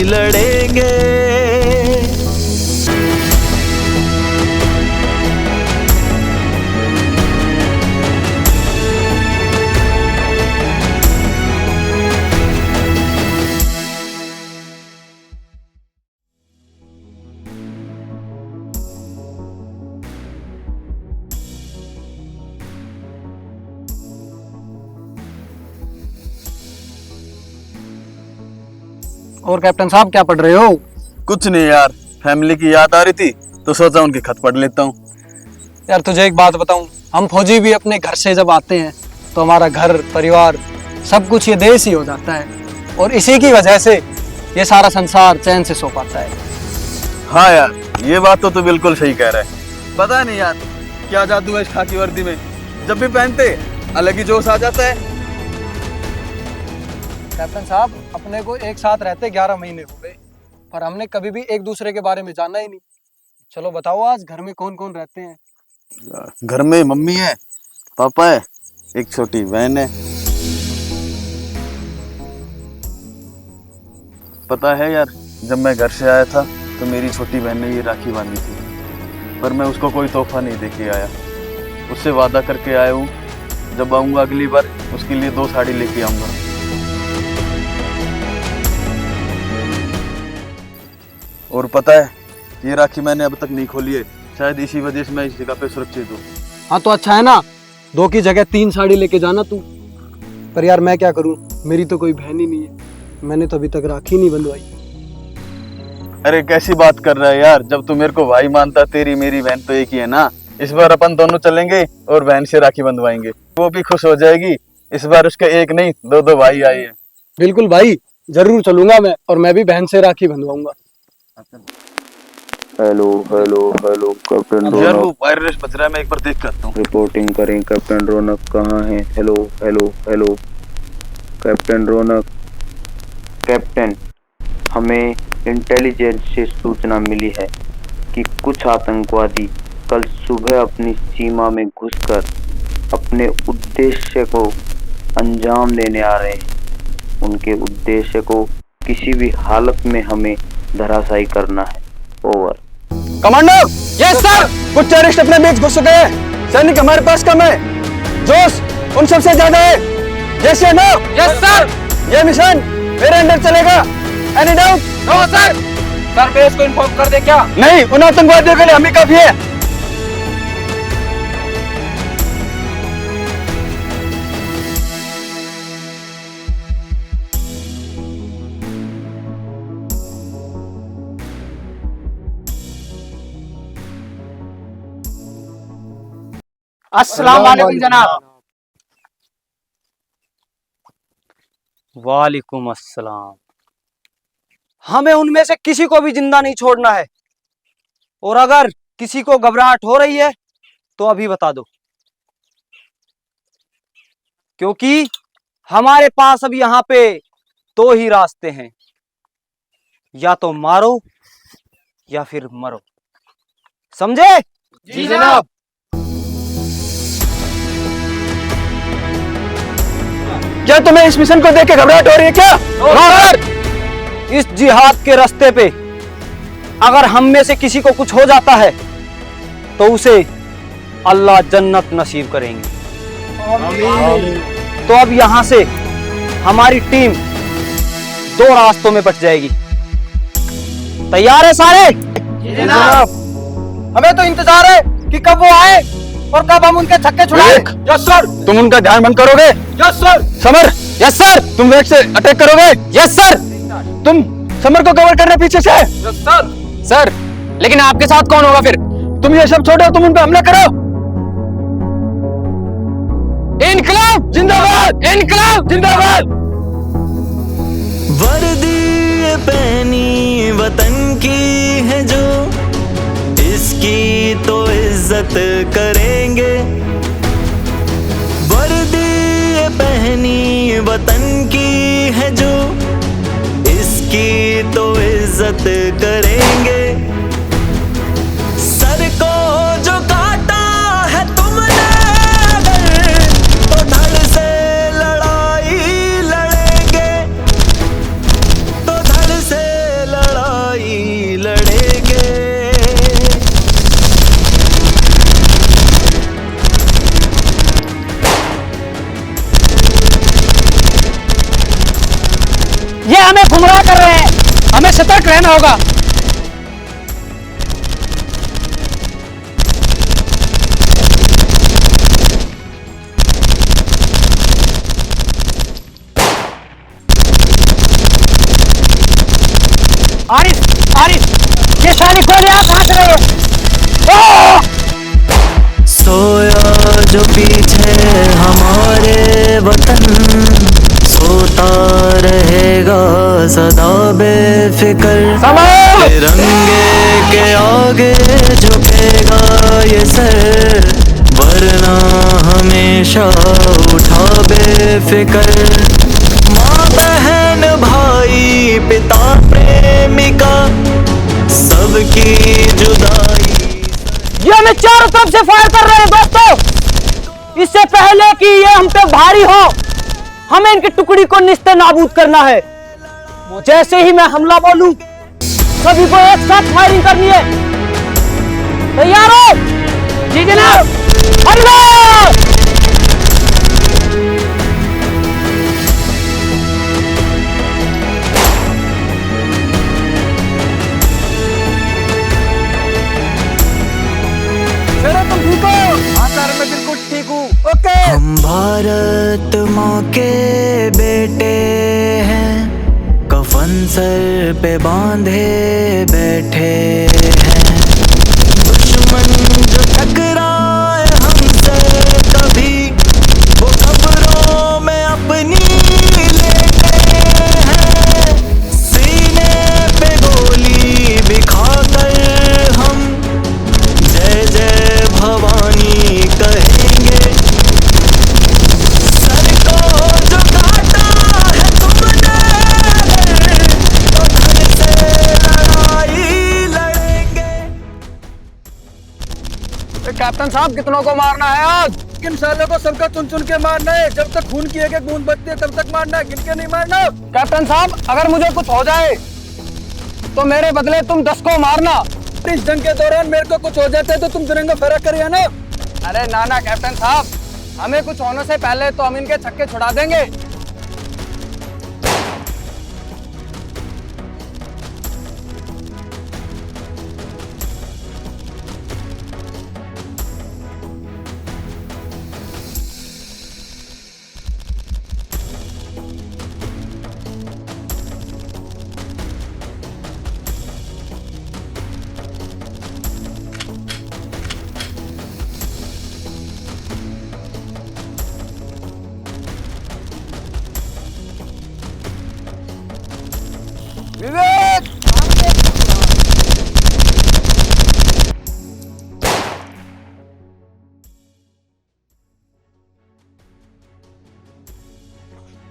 लड़ेंगे। और कैप्टन साहब क्या पढ़ रहे हो? कुछ नहीं यार, फैमिली की याद आ रही थी तो सोचा उनके खत पढ़ लेता हूँ। यार तुझे एक बात बताऊं, हम फौजी भी अपने घर से जब आते हैं तो हमारा घर परिवार सब कुछ ये देश ही हो जाता है, और इसी की वजह से ये सारा संसार चैन से सो पाता है। हाँ यार, ये बात तो तू बिल्कुल सही कह रहा है। पता नहीं यार क्या जादू है इस खाकी वर्दी में, जब भी पहनते अलग ही जोश आ जाता है। कैप्टन साहब, अपने को एक साथ रहते 11 महीने हो गए, पर हमने कभी भी एक दूसरे के बारे में जाना ही नहीं। चलो बताओ, आज घर में कौन कौन रहते हैं? घर में मम्मी है, पापा है, एक छोटी बहन है। पता है यार, जब मैं घर से आया था तो मेरी छोटी बहन ने ये राखी बांधी थी, पर मैं उसको कोई तोहफा नहीं दे के आया। उससे वादा करके आया हूँ, जब आऊँगा अगली बार उसके लिए 2 साड़ी लेके आऊँगा। और पता है, ये राखी मैंने अब तक नहीं खोली है, शायद इसी वजह से मैं इस जगह पे सुरक्षित हूँ। हाँ तो अच्छा है ना, 2 की जगह 3 साड़ी लेके जाना तू। पर यार मैं क्या करूँ, मेरी तो कोई बहन ही नहीं है, मैंने तो अभी तक राखी नहीं बंधवाई। अरे कैसी बात कर रहा है यार, जब तू मेरे को भाई मानता, तेरी मेरी बहन तो एक ही है ना। इस बार अपन दोनों चलेंगे और बहन से राखी बंधवाएंगे, वो भी खुश हो जाएगी। इस बार उसका एक नहीं 2 भाई आए हैं। बिल्कुल भाई, जरूर चलूंगा मैं, और मैं भी बहन से राखी बंधवाऊंगा। हेलो हेलो हेलो कैप्टन यार वो रौनक वायरलेस बज रहा है, मैं एक बार देख कर आता हूँ। रिपोर्टिंग करें। कैप्टन रौनक कहाँ हैं? हेलो हेलो हेलो कैप्टन रौनक। कैप्टन, हमें इंटेलिजेंस से सूचना मिली है कि कुछ आतंकवादी कल सुबह अपनी सीमा में घुसकर अपने उद्देश्य को अंजाम देने आ रहे हैं। उनके उद्देश्य को किसी भी हालत में हमें धराशायी करना है। ओवर। कमांडर! Yes sir! कुछ टेररिस्ट अपने बीच घुस चुके हैं, सैनिक हमारे पास कम है, जोश उन सबसे ज्यादा है। यस या नो? Yes sir! ये मिशन मेरे अंडर चलेगा। Any doubt? No sir! Sir base को इन्फॉर्म कर दे क्या? नहीं, उन आतंकवादियों के लिए हम ही काफी है। अस्सलाम वालेकुम जनाब। वालेकुम अस्सलाम। हमें उनमें से किसी को भी जिंदा नहीं छोड़ना है, और अगर किसी को घबराहट हो रही है तो अभी बता दो, क्योंकि हमारे पास अब यहाँ पे 2 ही रास्ते हैं, या तो मारो या फिर मरो। समझे? जी जनाब। क्या तुम्हें इस मिशन को देख के घबराहट हो रही है क्या? सर, इस जिहाद के रास्ते पे अगर हम में से किसी को कुछ हो जाता है तो उसे अल्लाह जन्नत नसीब करेंगे। तो अब यहां से हमारी टीम 2 रास्तों में बट जाएगी। तैयार है सारे? जनाब। हमें तो इंतजार है कि कब वो आए और कब हम उनके छक्के छुड़ाएं। Yes sir. तुम उनका ध्यान भंग करोगे? Yes sir. Summer. Yes sir. तुम वेग से अटैक करोगे? Yes sir. तुम समर को कवर करने पीछे से। Yes sir. सर, लेकिन आपके साथ कौन होगा फिर? तुम ये सब छोड़ो, तुम उन पे हमला करो। इनकलाब जिंदाबाद! इनकलाब जिंदाबाद! वर्दी पहनी वतन की है जो, इसकी तो इज्जत करेंगे। वर्दी पहनी वतन की है जो, इसकी तो इज्जत करेंगे। सर को जो काटा है तुमने अगर, तो धड़ से लड़ाई लड़ेंगे, तो धड़ से रहना होगा। आरिफ, आरिफ, ये सारी गोलियां कहाँ से रही है? सोया जो पीछे हमारे वतन, सोता रहेगा सदा बेफिक्र। तिरंगे के आगे झुकेगा ये सर, वरना हमेशा उठा बेफिक्र। माँ बहन भाई पिता प्रेमिका, सबकी जुदाई। ये हमें चारों तरफ से फायर कर रहे हैं दोस्तों। इससे पहले कि ये हम पे भारी हो, हमें इनकी टुकड़ी को निस्ते नाबूद करना है। जैसे ही मैं हमला बोलूं, सभी को एक साथ फायरिंग करनी है। तैयार हो? जी जनाब। हमला! तुम ठीक हो? हाँ सर, मैं बिल्कुल ठीक हूँ। ओके। हम भारत माँ के बेटे हैं, कफन सर पे बांधे बैठे हैं। दुश्मन जो टकराए हमसे कभी, वो कब्रों में अपनी लेटे हैं। सीने पे गोली बिखाकर हम जय जय भवानी कहेंगे। सर को जो काटा है तुमने, तो धड़ से लड़ाई लड़ेंगे। कैप्टन साहब, कितनों को मारना है आज? किन सालों को सबका चुन चुन के मारना है। जब तक खून की एक एक बूंद बचती है तब तक मारना है, गिन के नहीं मारना। कैप्टन साहब, अगर मुझे कुछ हो जाए तो मेरे बदले तुम 10 को मारना। इस जंग के दौरान मेरे को कुछ हो जाता है तो तुम तिरंगा फहरा करिए ना। अरे ना ना कैप्टन साहब, हमें कुछ होने से पहले तो हम इनके छक्के छुड़ा देंगे। विवेक!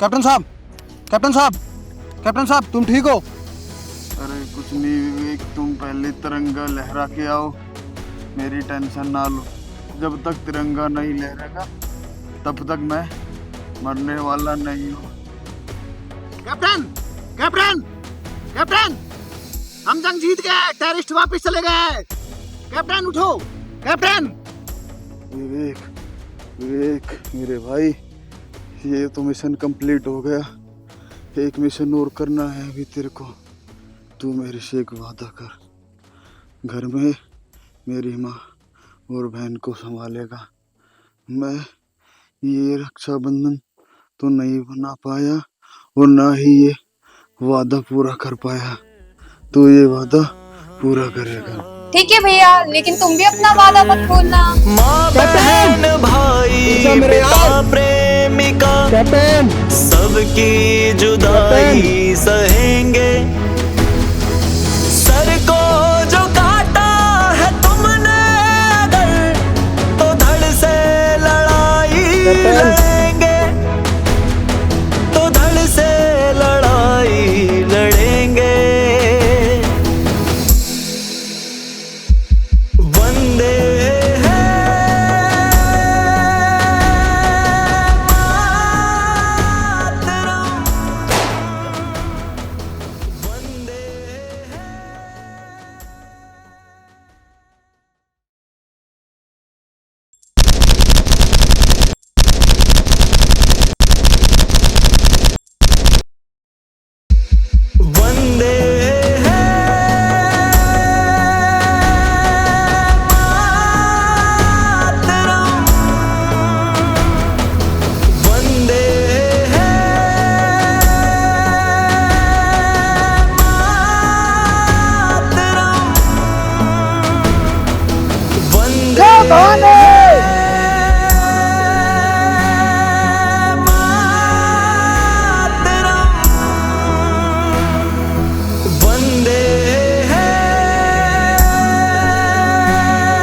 कैप्टन साहब, कैप्टन साहब, कैप्टन साहब, तुम ठीक हो? अरे कुछ नहीं विवेक, तुम पहले तिरंगा लहरा के आओ, मेरी टेंशन ना लो। जब तक तिरंगा नहीं लहरेगा तब तक मैं मरने वाला नहीं हूँ। कैप्टन, कैप्टन, कैप्टन, हम जंग जीत गए, टेररिस्ट वापस चले गए। कैप्टन उठो, कैप्टन। विवेक, विवेक मेरे भाई, ये तो मिशन कंप्लीट हो गया। एक मिशन और करना है अभी तेरे को। तू मेरे से एक वादा कर, घर में मेरी माँ और बहन को संभालेगा। मैं ये रक्षाबंधन तो नहीं बना पाया और ना ही ये वादा पूरा कर पाया, तो ये वादा पूरा करेगा। ठीक है भैया, लेकिन तुम भी अपना वादा मत भूलना। माँ बहन भाई पिता प्रेमिका, सबकी जुदाई सहेंगे। सर को जो काटा है तुमने अगर, तो धड़ से लड़ाई लड़ेंगे, तो धड़ से लड़ाई लड़ेंगे। वंदे कौन है?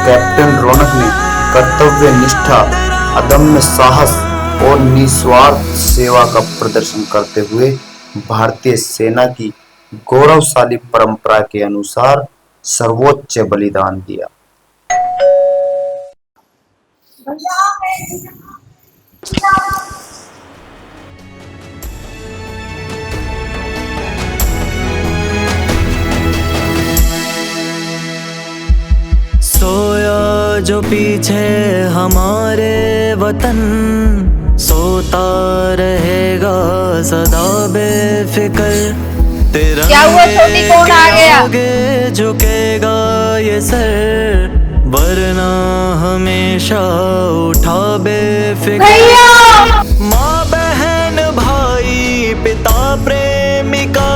कैप्टन रौनक ने कर्तव्य निष्ठा, अदम्य साहस और निस्वार्थ सेवा का प्रदर्शन करते हुए भारतीय सेना की गौरवशाली परंपरा के अनुसार सर्वोच्च बलिदान दिया। सोया जो पीछे हमारे वतन, सोता रहेगा सदा बेफिक्र। क्या हुआ छोटी, कौन आ गया? आगे झुकेगा ये सर, वरना हमेशा उठा बेफिक्र। भैया माँ बहन भाई पिता प्रेमिका,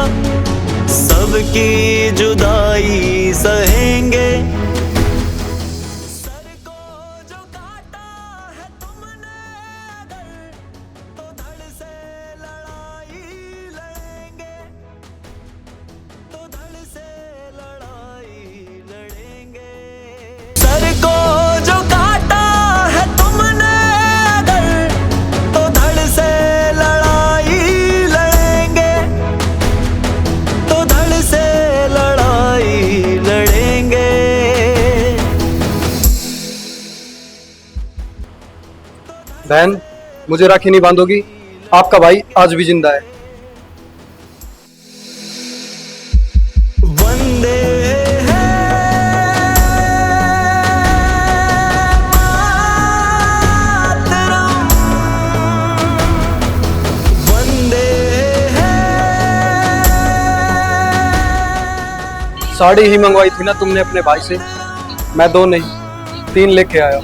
सबकी जुदाई सहेंगे। सर को जो काटा है तुमने अगर, तो धड़ से लड़ाई लड़ेंगे, तो धड़ से लड़ाई लड़ेंगे। सर को जो काटा है तुमने अगर, तो धड़ से लड़ाई लड़ेंगे, तो धड़ से लड़ाई लड़ेंगे। बहन, मुझे राखी नहीं बांधोगी? आपका भाई आज भी जिंदा है। वंदे मातरम, वंदे। साड़ी ही मंगवाई थी ना तुमने अपने भाई से? मैं 2 नहीं 3 लेके आया।